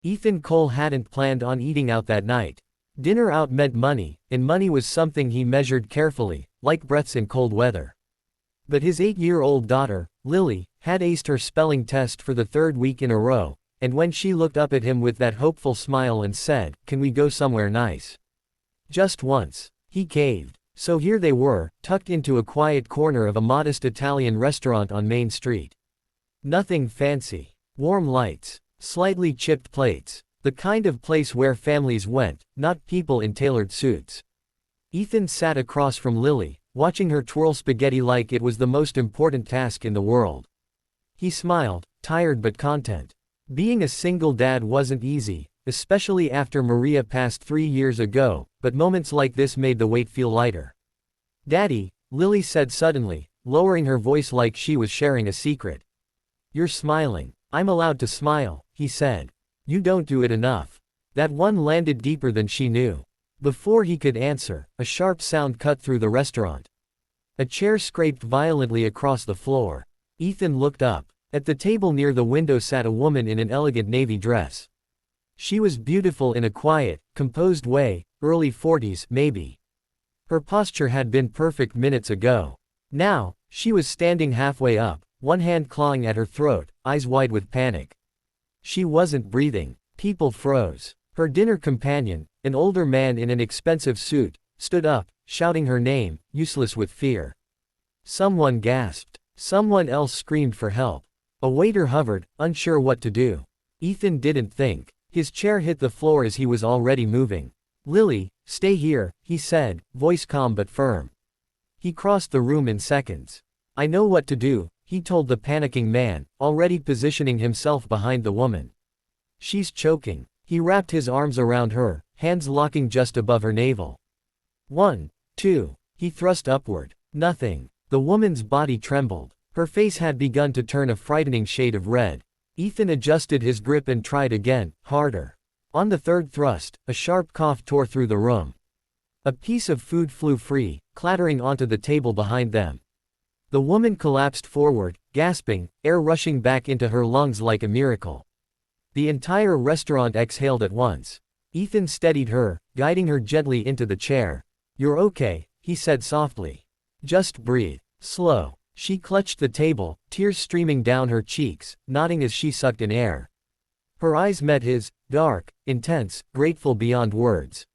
Ethan Cole hadn't planned on eating out that night. Dinner out meant money, and money was something he measured carefully, like breaths in cold weather. But his 8-year-old daughter, Lily, had aced her spelling test for the 3rd week in a row, and when she looked up at him with that hopeful smile and said, "Can we go somewhere nice?" Just once. He caved. So here they were, tucked into a quiet corner of a modest Italian restaurant on Main Street. Nothing fancy. Warm lights. Slightly chipped plates. The kind of place where families went, not people in tailored suits. Ethan sat across from Lily, watching her twirl spaghetti like it was the most important task in the world. He smiled, tired but content. Being a single dad wasn't easy, especially after Maria passed 3 years ago, but moments like this made the weight feel lighter. "Daddy," Lily said suddenly, lowering her voice like she was sharing a secret. "You're smiling." "I'm allowed to smile," he said. "You don't do it enough." That one landed deeper than she knew. Before he could answer, a sharp sound cut through the restaurant. A chair scraped violently across the floor. Ethan looked up. At the table near the window sat a woman in an elegant navy dress. She was beautiful in a quiet, composed way, early 40s, maybe. Her posture had been perfect minutes ago. Now, she was standing halfway up, one hand clawing at her throat, eyes wide with panic. She wasn't breathing. People froze. Her dinner companion, an older man in an expensive suit, stood up, shouting her name, useless with fear. Someone gasped. Someone else screamed for help. A waiter hovered, unsure what to do. Ethan didn't think. His chair hit the floor as he was already moving. "Lily, stay here," he said, voice calm but firm. He crossed the room in seconds. "I know what to do," he told the panicking man, already positioning himself behind the woman. "She's choking." He wrapped his arms around her, hands locking just above her navel. 1, 2. He thrust upward. Nothing. The woman's body trembled. Her face had begun to turn a frightening shade of red. Ethan adjusted his grip and tried again, harder. On the 3rd thrust, a sharp cough tore through the room. A piece of food flew free, clattering onto the table behind them. The woman collapsed forward, gasping, air rushing back into her lungs like a miracle. The entire restaurant exhaled at once. Ethan steadied her, guiding her gently into the chair. "You're okay," he said softly. "Just breathe. Slow." She clutched the table, tears streaming down her cheeks, nodding as she sucked in air. Her eyes met his, dark, intense, grateful beyond words.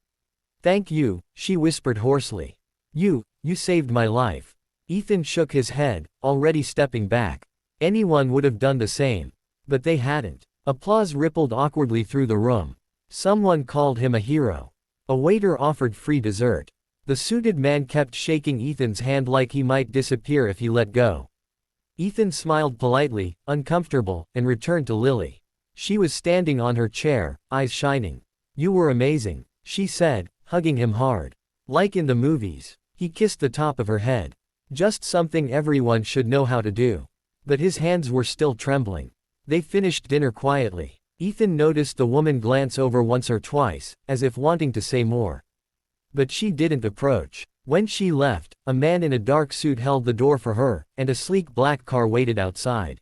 "Thank you," she whispered hoarsely. You saved my life." Ethan shook his head, already stepping back. Anyone would have done the same. But they hadn't. Applause rippled awkwardly through the room. Someone called him a hero. A waiter offered free dessert. The suited man kept shaking Ethan's hand like he might disappear if he let go. Ethan smiled politely, uncomfortable, and returned to Lily. She was standing on her chair, eyes shining. "You were amazing," she said, hugging him hard. "Like in the movies." He kissed the top of her head. Just something everyone should know how to do. But his hands were still trembling. They finished dinner quietly. Ethan noticed the woman glance over once or twice, as if wanting to say more. But she didn't approach. When she left, a man in a dark suit held the door for her, and a sleek black car waited outside.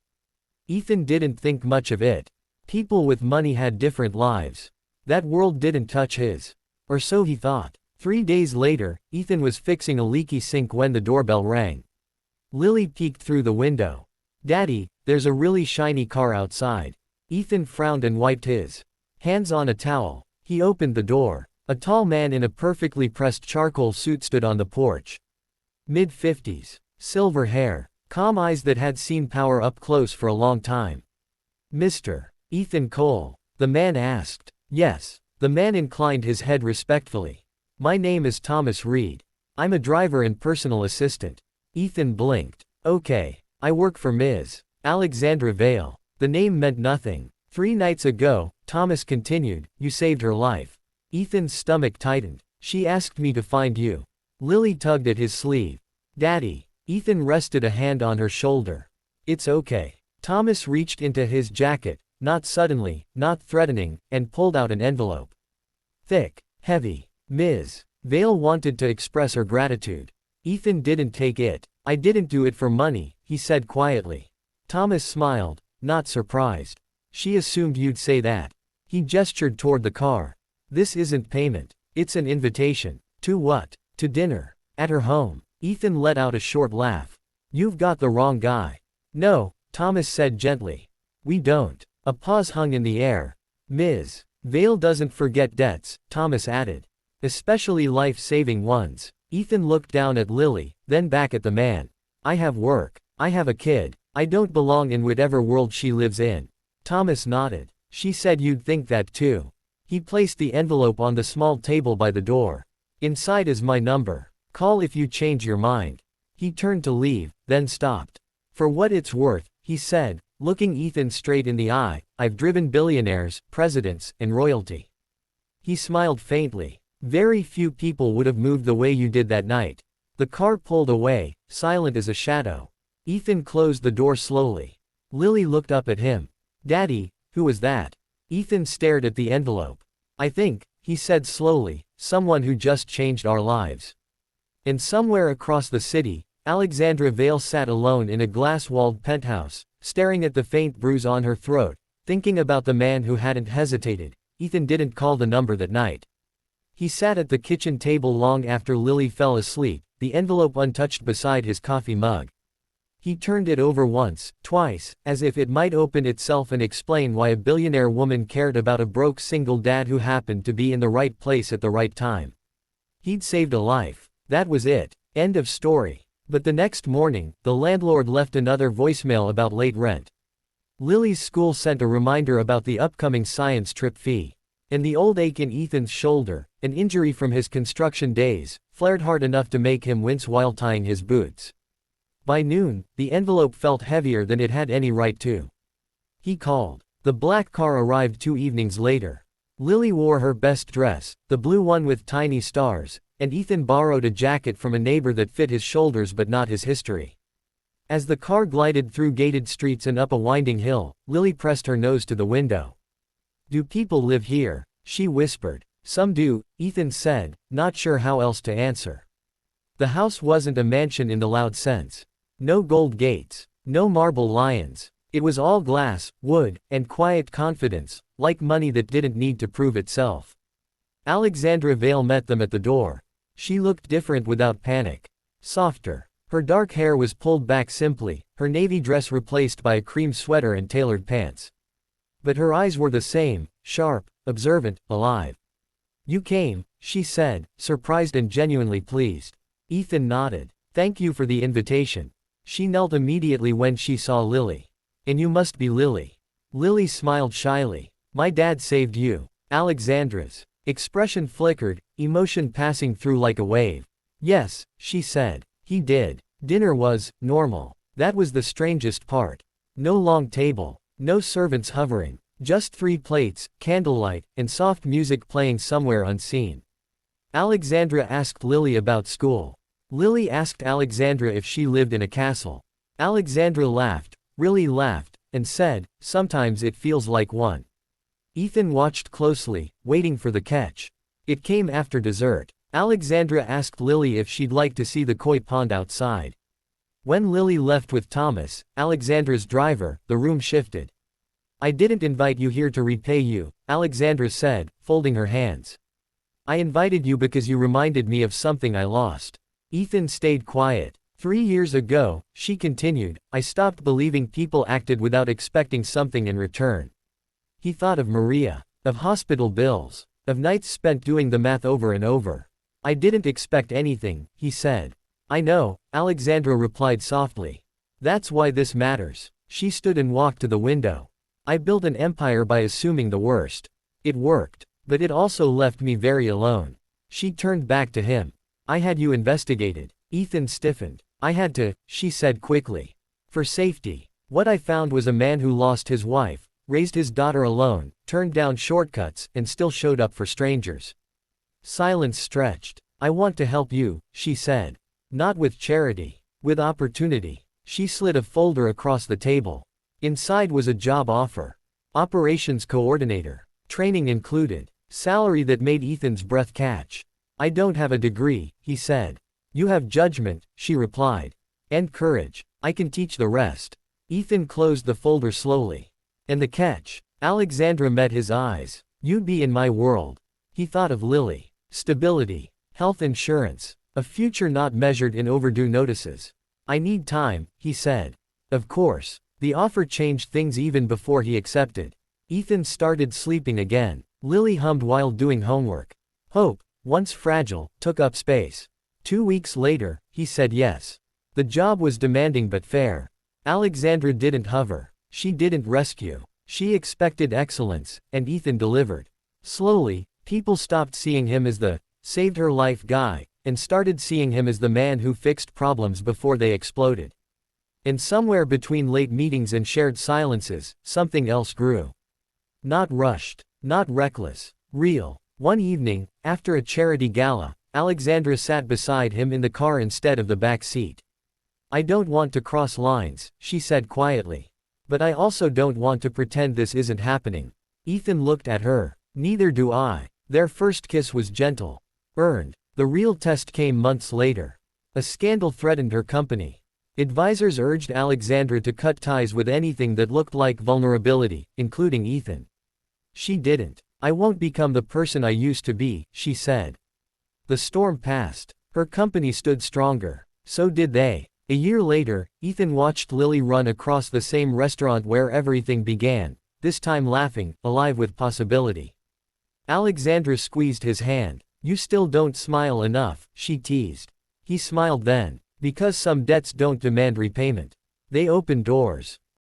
Ethan didn't think much of it. People with money had different lives. That world didn't touch his. Or so he thought. 3 days later, Ethan was fixing a leaky sink when the doorbell rang. Lily peeked through the window. "Daddy, there's a really shiny car outside." Ethan frowned and wiped his hands on a towel. He opened the door. A tall man in a perfectly pressed charcoal suit stood on the porch. Mid-50s. Silver hair. Calm eyes that had seen power up close for a long time. "Mr. Ethan Cole?" the man asked. "Yes." The man inclined his head respectfully. "My name is Thomas Reed. I'm a driver and personal assistant." Ethan blinked. "Okay. I work for Ms. Alexandra Vale." The name meant nothing. 3 nights ago, Thomas continued, "You saved her life." Ethan's stomach tightened. "She asked me to find you." Lily tugged at his sleeve. "Daddy." Ethan rested a hand on her shoulder. "It's okay." Thomas reached into his jacket, not suddenly, not threatening, and pulled out an envelope. Thick, heavy. Ms. Vale wanted to express her gratitude. Ethan didn't take it. "I didn't do it for money," he said quietly. Thomas smiled, not surprised. "She assumed you'd say that." He gestured toward the car. This isn't payment. It's an invitation. To what? To dinner. At her home. Ethan let out a short laugh. You've got the wrong guy. No, Thomas said gently. We don't. A pause hung in the air. Ms. Vale doesn't forget debts, Thomas added. Especially life-saving ones. Ethan looked down at Lily, then back at the man. I have work. I have a kid. I don't belong in whatever world she lives in. Thomas nodded. She said you'd think that too. He placed the envelope on the small table by the door. Inside is my number. Call if you change your mind. He turned to leave, then stopped. For what it's worth, he said, looking Ethan straight in the eye, I've driven billionaires, presidents, and royalty. He smiled faintly. Very few people would have moved the way you did that night. The car pulled away, silent as a shadow. Ethan closed the door slowly. Lily looked up at him. Daddy, who was that? Ethan stared at the envelope. I think, he said slowly, someone who just changed our lives. And somewhere across the city, Alexandra Vale sat alone in a glass-walled penthouse, staring at the faint bruise on her throat, thinking about the man who hadn't hesitated. Ethan didn't call the number that night. He sat at the kitchen table long after Lily fell asleep, the envelope untouched beside his coffee mug. He turned it over once, twice, as if it might open itself and explain why a billionaire woman cared about a broke single dad who happened to be in the right place at the right time. He'd saved a life. That was it. End of story. But the next morning, the landlord left another voicemail about late rent. Lily's school sent a reminder about the upcoming science trip fee. And the old ache in Ethan's shoulder, an injury from his construction days, flared hard enough to make him wince while tying his boots. By noon, the envelope felt heavier than it had any right to. He called. The black car arrived 2 evenings later. Lily wore her best dress, the blue one with tiny stars, and Ethan borrowed a jacket from a neighbor that fit his shoulders but not his history. As the car glided through gated streets and up a winding hill, Lily pressed her nose to the window. Do people live here? She whispered. Some do, Ethan said, not sure how else to answer. The house wasn't a mansion in the loud sense. No gold gates. No marble lions. It was all glass, wood, and quiet confidence, like money that didn't need to prove itself. Alexandra Vale met them at the door. She looked different without panic. Softer. Her dark hair was pulled back simply, her navy dress replaced by a cream sweater and tailored pants. But her eyes were the same, sharp, observant, alive. You came, she said, surprised and genuinely pleased. Ethan nodded. Thank you for the invitation. She knelt immediately when she saw Lily. And you must be Lily. Lily smiled shyly. My dad saved you. Alexandra's expression flickered, emotion passing through like a wave. Yes, she said. He did. Dinner was normal. That was the strangest part. No long table. No servants hovering. Just 3 plates, candlelight, and soft music playing somewhere unseen. Alexandra asked Lily about school. Lily asked Alexandra if she lived in a castle. Alexandra laughed, really laughed, and said, sometimes it feels like one. Ethan watched closely, waiting for the catch. It came after dessert. Alexandra asked Lily if she'd like to see the koi pond outside. When Lily left with Thomas, Alexandra's driver, the room shifted. I didn't invite you here to repay you, Alexandra said, folding her hands. I invited you because you reminded me of something I lost. Ethan stayed quiet. 3 years ago, she continued, I stopped believing people acted without expecting something in return. He thought of Maria, of hospital bills, of nights spent doing the math over and over. I didn't expect anything, he said. I know, Alexandra replied softly. That's why this matters. She stood and walked to the window. I built an empire by assuming the worst. It worked, but it also left me very alone. She turned back to him. I had you investigated. Ethan stiffened. I had to, she said quickly. For safety. What I found was a man who lost his wife, raised his daughter alone, turned down shortcuts, and still showed up for strangers. Silence stretched. I want to help you, she said. Not with charity. With opportunity. She slid a folder across the table. Inside was a job offer. Operations coordinator. Training included. Salary that made Ethan's breath catch. I don't have a degree, he said. You have judgment, she replied. And courage. I can teach the rest. Ethan closed the folder slowly. And the catch. Alexandra met his eyes. You'd be in my world. He thought of Lily. Stability. Health insurance. A future not measured in overdue notices. I need time, he said. Of course. The offer changed things even before he accepted. Ethan started sleeping again. Lily hummed while doing homework. Hope, once fragile, took up space. 2 weeks later, he said yes. The job was demanding but fair. Alexandra didn't hover. She didn't rescue. She expected excellence, and Ethan delivered. Slowly, people stopped seeing him as the saved-her-life guy, and started seeing him as the man who fixed problems before they exploded. And somewhere between late meetings and shared silences, something else grew. Not rushed. Not reckless. Real. One evening, after a charity gala, Alexandra sat beside him in the car instead of the back seat. I don't want to cross lines, she said quietly. But I also don't want to pretend this isn't happening. Ethan looked at her. Neither do I. Their first kiss was gentle. Earned. The real test came months later. A scandal threatened her company. Advisors urged Alexandra to cut ties with anything that looked like vulnerability, including Ethan. She didn't. I won't become the person I used to be, she said. The storm passed. Her company stood stronger. So did they. A year later, Ethan watched Lily run across the same restaurant where everything began, this time laughing, alive with possibility. Alexandra squeezed his hand. You still don't smile enough, she teased. He smiled then. Because some debts don't demand repayment. They open doors.